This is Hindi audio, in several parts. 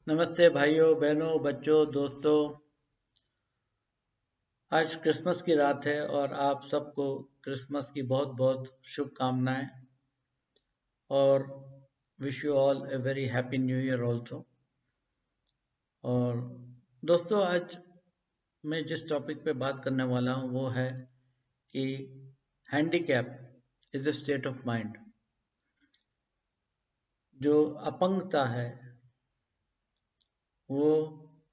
नमस्ते भाइयों बहनों बच्चों दोस्तों। आज क्रिसमस की रात है और आप सबको क्रिसमस की बहुत बहुत शुभकामनाएं और wish you all a very happy new year also. और दोस्तों, आज मैं जिस टॉपिक पे बात करने वाला हूँ वो है कि handicap is a state of mind. जो अपंगता है वो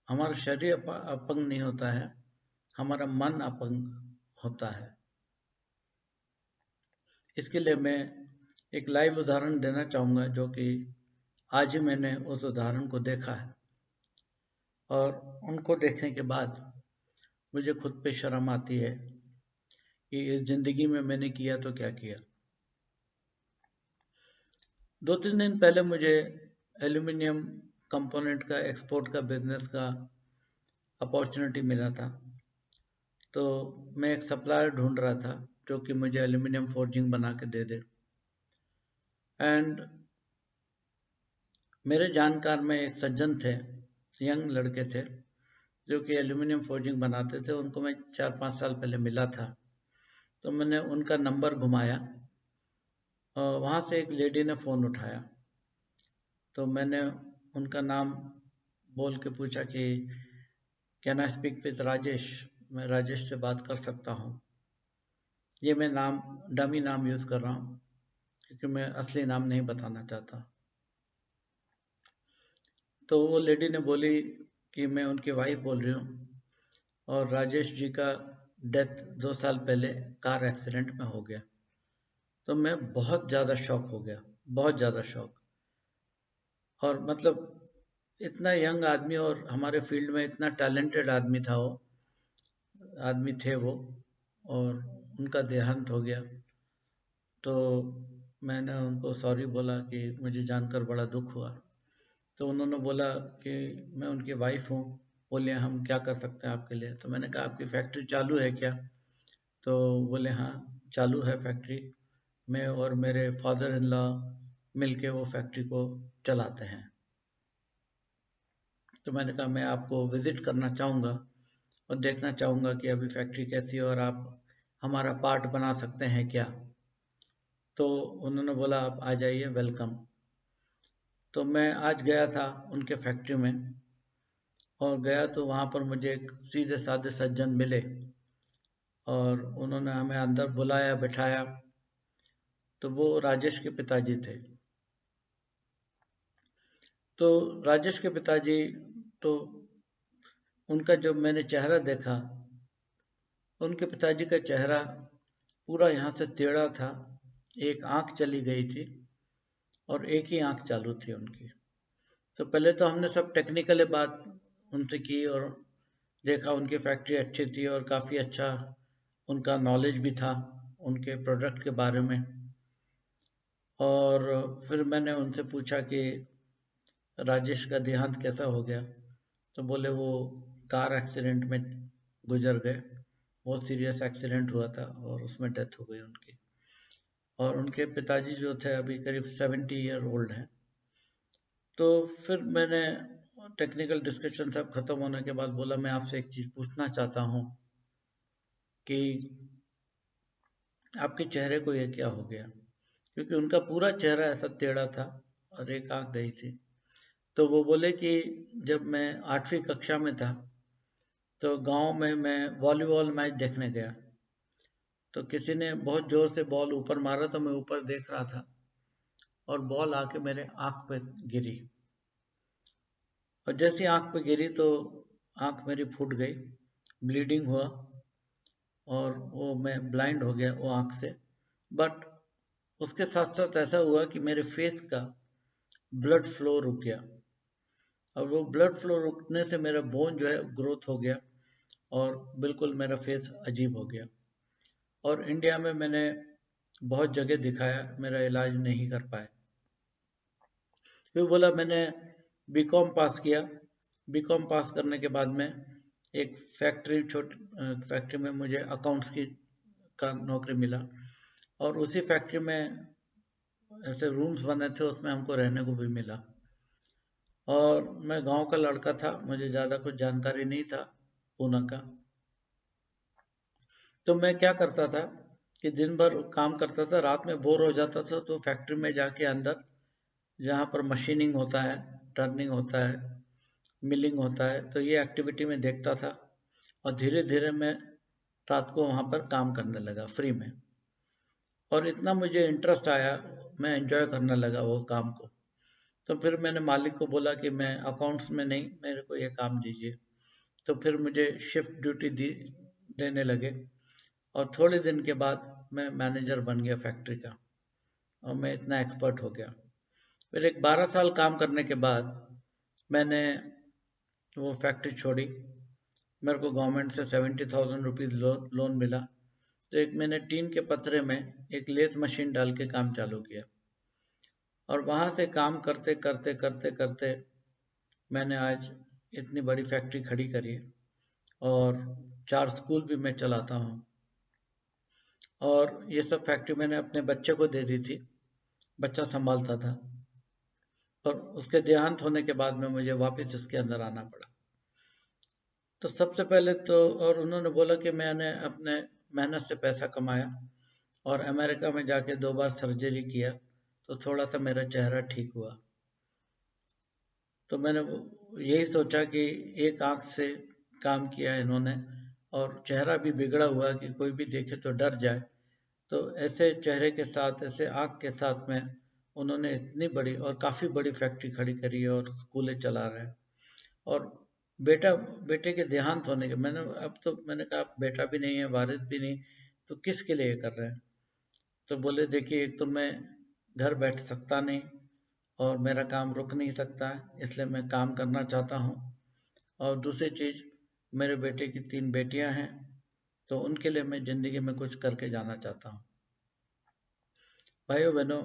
हमारा शरीर अपंग नहीं होता है, हमारा मन अपंग होता है। इसके लिए मैं एक लाइव उदाहरण देना चाहूँगा जो कि आज ही मैंने उस उदाहरण को देखा है और उनको देखने के बाद मुझे खुद पे शर्म आती है कि इस ज़िंदगी में मैंने किया तो क्या किया। 2-3 दिन पहले मुझे एल्यूमिनियम कंपोनेंट का एक्सपोर्ट का बिजनेस का अपॉर्चुनिटी मिला था। तो मैं एक सप्लायर ढूंढ रहा था जो कि मुझे एल्यूमिनियम फोर्जिंग बना के दे दे। एंड मेरे जानकार में एक सज्जन थे, यंग लड़के थे जो कि एल्यूमिनियम फोर्जिंग बनाते थे। उनको मैं 4-5 साल पहले मिला था। तो मैंने उनका नंबर घुमाया और वहाँ से एक लेडी ने फ़ोन उठाया। तो मैंने उनका नाम बोल के पूछा कि can I speak with Rajesh, मैं राजेश से बात कर सकता हूँ। ये मैं नाम डमी नाम यूज़ कर रहा हूँ क्योंकि मैं असली नाम नहीं बताना चाहता। तो वो लेडी ने बोली कि मैं उनकी वाइफ बोल रही हूँ और राजेश जी का डेथ 2 साल पहले कार एक्सीडेंट में हो गया। तो मैं बहुत ज़्यादा शॉक हो गया, बहुत ज़्यादा शॉक। और मतलब इतना यंग आदमी और हमारे फील्ड में इतना टैलेंटेड आदमी था वो, आदमी थे वो, और उनका देहांत हो गया। तो मैंने उनको सॉरी बोला कि मुझे जानकर बड़ा दुख हुआ। तो उन्होंने बोला कि मैं उनकी वाइफ हूँ, बोले हम क्या कर सकते हैं आपके लिए। तो मैंने कहा आपकी फैक्ट्री चालू है क्या? तो बोले हाँ चालू है फैक्ट्री, मैं और मेरे फादर इन लॉ मिल के वो फैक्ट्री को चलाते हैं। तो मैंने कहा मैं आपको विज़िट करना चाहूँगा और देखना चाहूँगा कि अभी फैक्ट्री कैसी है और आप हमारा पार्ट बना सकते हैं क्या। तो उन्होंने बोला आप आ जाइए, वेलकम। तो मैं आज गया था उनके फैक्ट्री में और गया तो वहाँ पर मुझे एक सीधे साधे सज्जन मिले और उन्होंने हमें अंदर बुलाया, बिठाया। तो वो राजेश के पिताजी थे। तो राजेश के पिताजी, तो उनका जब मैंने चेहरा देखा, उनके पिताजी का चेहरा पूरा यहाँ से टेढ़ा था, एक आंख चली गई थी और एक ही आंख चालू थी उनकी। तो पहले तो हमने सब टेक्निकल बात उनसे की और देखा उनकी फैक्ट्री अच्छी थी और काफ़ी अच्छा उनका नॉलेज भी था उनके प्रोडक्ट के बारे में। और फिर मैंने उनसे पूछा कि राजेश का देहांत कैसा हो गया। तो बोले वो कार एक्सीडेंट में गुजर गए, बहुत सीरियस एक्सीडेंट हुआ था और उसमें डेथ हो गई उनकी। और उनके पिताजी जो थे अभी करीब 70 ईयर ओल्ड हैं। तो फिर मैंने टेक्निकल डिस्कशन सब खत्म होने के बाद बोला मैं आपसे एक चीज़ पूछना चाहता हूँ कि आपके चेहरे को ये क्या हो गया, क्योंकि उनका पूरा चेहरा ऐसा टेढ़ा था और एक आंख गई थी। तो वो बोले कि जब मैं 8वीं कक्षा में था तो गांव में मैं वॉलीबॉल मैच देखने गया। तो किसी ने बहुत जोर से बॉल ऊपर मारा तो मैं ऊपर देख रहा था और बॉल आके मेरे आंख पे गिरी और जैसी आंख पे गिरी तो आंख मेरी फूट गई, ब्लीडिंग हुआ और वो मैं ब्लाइंड हो गया वो आंख से। बट उसके साथ साथ ऐसा हुआ कि मेरे फेस का ब्लड फ्लो रुक गया और वो ब्लड फ्लो रुकने से मेरा बोन जो है ग्रोथ हो गया और बिल्कुल मेरा फेस अजीब हो गया। और इंडिया में मैंने बहुत जगह दिखाया, मेरा इलाज नहीं कर पाए। फिर बोला मैंने बीकॉम पास किया। बीकॉम पास करने के बाद में एक फैक्ट्री में मुझे अकाउंट्स की का नौकरी मिला और उसी फैक्ट्री में ऐसे रूम्स बने थे, उसमें हमको रहने को भी मिला। और मैं गांव का लड़का था, मुझे ज़्यादा कुछ जानकारी नहीं था पूना का। तो मैं क्या करता था कि दिन भर काम करता था, रात में बोर हो जाता था तो फैक्ट्री में जाके अंदर जहाँ पर मशीनिंग होता है, टर्निंग होता है, मिलिंग होता है, तो ये एक्टिविटी में देखता था और धीरे धीरे मैं रात को वहाँ पर काम करने लगा फ्री में। और इतना मुझे इंटरेस्ट आया, मैं एंजॉय करने लगा वो काम को। तो फिर मैंने मालिक को बोला कि मैं अकाउंट्स में नहीं, मेरे को ये काम दीजिए। तो फिर मुझे शिफ्ट ड्यूटी देने लगे और थोड़े दिन के बाद मैं मैनेजर बन गया फैक्ट्री का और मैं इतना एक्सपर्ट हो गया। फिर एक 12 साल काम करने के बाद मैंने वो फैक्ट्री छोड़ी। मेरे को गवर्नमेंट से 70,000 रुपीज़ लोन मिला। तो एक मैंने टीन के पतरे में एक लेथ मशीन डाल के काम चालू किया और वहाँ से काम करते करते करते करते मैंने आज इतनी बड़ी फैक्ट्री खड़ी करी और 4 स्कूल भी मैं चलाता हूँ। और ये सब फैक्ट्री मैंने अपने बच्चे को दे दी थी, बच्चा संभालता था और उसके देहांत होने के बाद में मुझे वापस इसके अंदर आना पड़ा। तो सबसे पहले तो और उन्होंने बोला कि मैंने अपने मेहनत से पैसा कमाया और अमेरिका में जाके 2 बार सर्जरी किया तो थोड़ा सा मेरा चेहरा ठीक हुआ। तो मैंने यही सोचा कि एक आंख से काम किया इन्होंने और चेहरा भी बिगड़ा हुआ कि कोई भी देखे तो डर जाए। तो ऐसे चेहरे के साथ, ऐसे आंख के साथ में उन्होंने इतनी बड़ी और काफ़ी बड़ी फैक्ट्री खड़ी करी है और स्कूलें चला रहे हैं। और बेटे के देहांत होने के अब तो मैंने कहा बेटा भी नहीं है, वारिस भी नहीं, तो किसके लिए कर रहे हैं? तो बोले देखिए, एक तो मैं घर बैठ सकता नहीं और मेरा काम रुक नहीं सकता है, इसलिए मैं काम करना चाहता हूँ। और दूसरी चीज़, मेरे बेटे की 3 बेटियां हैं, तो उनके लिए मैं ज़िंदगी में कुछ करके जाना चाहता हूँ। भाइयों बहनों,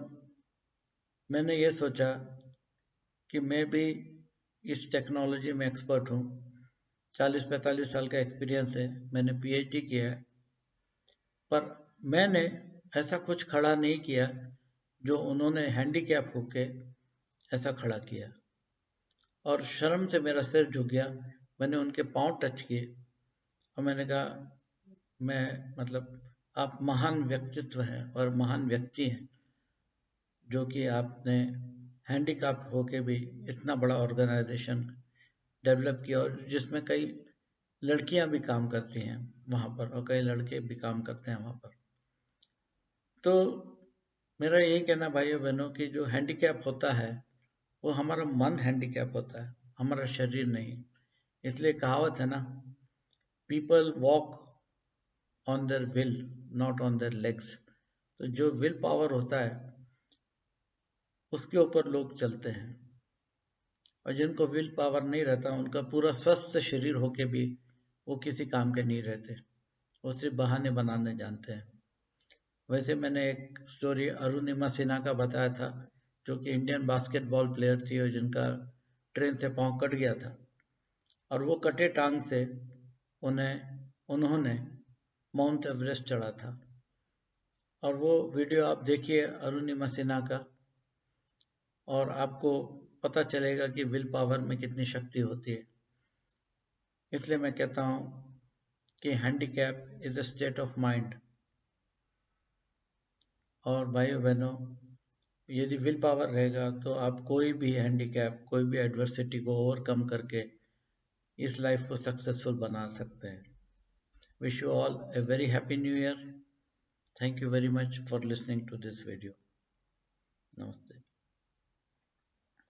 मैंने ये सोचा कि मैं भी इस टेक्नोलॉजी में एक्सपर्ट हूँ। 40-45 साल का एक्सपीरियंस है, मैंने पीएचडी किया है, पर मैंने ऐसा कुछ खड़ा नहीं किया जो उन्होंने हैंडीकैप होके ऐसा खड़ा किया। और शर्म से मेरा सिर झुक गया, मैंने उनके पाँव टच किए और मैंने कहा मतलब आप महान व्यक्तित्व हैं और महान व्यक्ति हैं, जो कि आपने हैंडीकैप होके भी इतना बड़ा ऑर्गेनाइजेशन डेवलप किया और जिसमें कई लड़कियां भी काम करती हैं वहाँ पर और कई लड़के भी काम करते हैं वहाँ पर। तो मेरा यही कहना भाइयों बहनों कि जो हैंडीकैप होता है वो हमारा मन हैंडीकैप होता है, हमारा शरीर नहीं। इसलिए कहावत है ना, people walk on their will not on their legs. तो जो विल पावर होता है उसके ऊपर लोग चलते हैं और जिनको विल पावर नहीं रहता उनका पूरा स्वस्थ शरीर होके भी वो किसी काम के नहीं रहते, वो सिर्फ बहाने बनाने जानते हैं। वैसे मैंने एक स्टोरी अरुणिमा सिन्हा का बताया था, जो कि इंडियन बास्केटबॉल प्लेयर थी और जिनका ट्रेन से पाँव कट गया था और वो कटे टांग से उन्होंने माउंट एवरेस्ट चढ़ा था। और वो वीडियो आप देखिए अरुणिमा सिन्हा का और आपको पता चलेगा कि विल पावर में कितनी शक्ति होती है। इसलिए मैं कहता हूँ कि handicap is a state of mind. और भाइयों बहनों, यदि विल पावर रहेगा तो आप कोई भी हैंडीकैप, कोई भी एडवर्सिटी को ओवरकम करके इस लाइफ को सक्सेसफुल बना सकते हैं। Wish you all a very happy new year. Thank you very much for listening to this video. नमस्ते।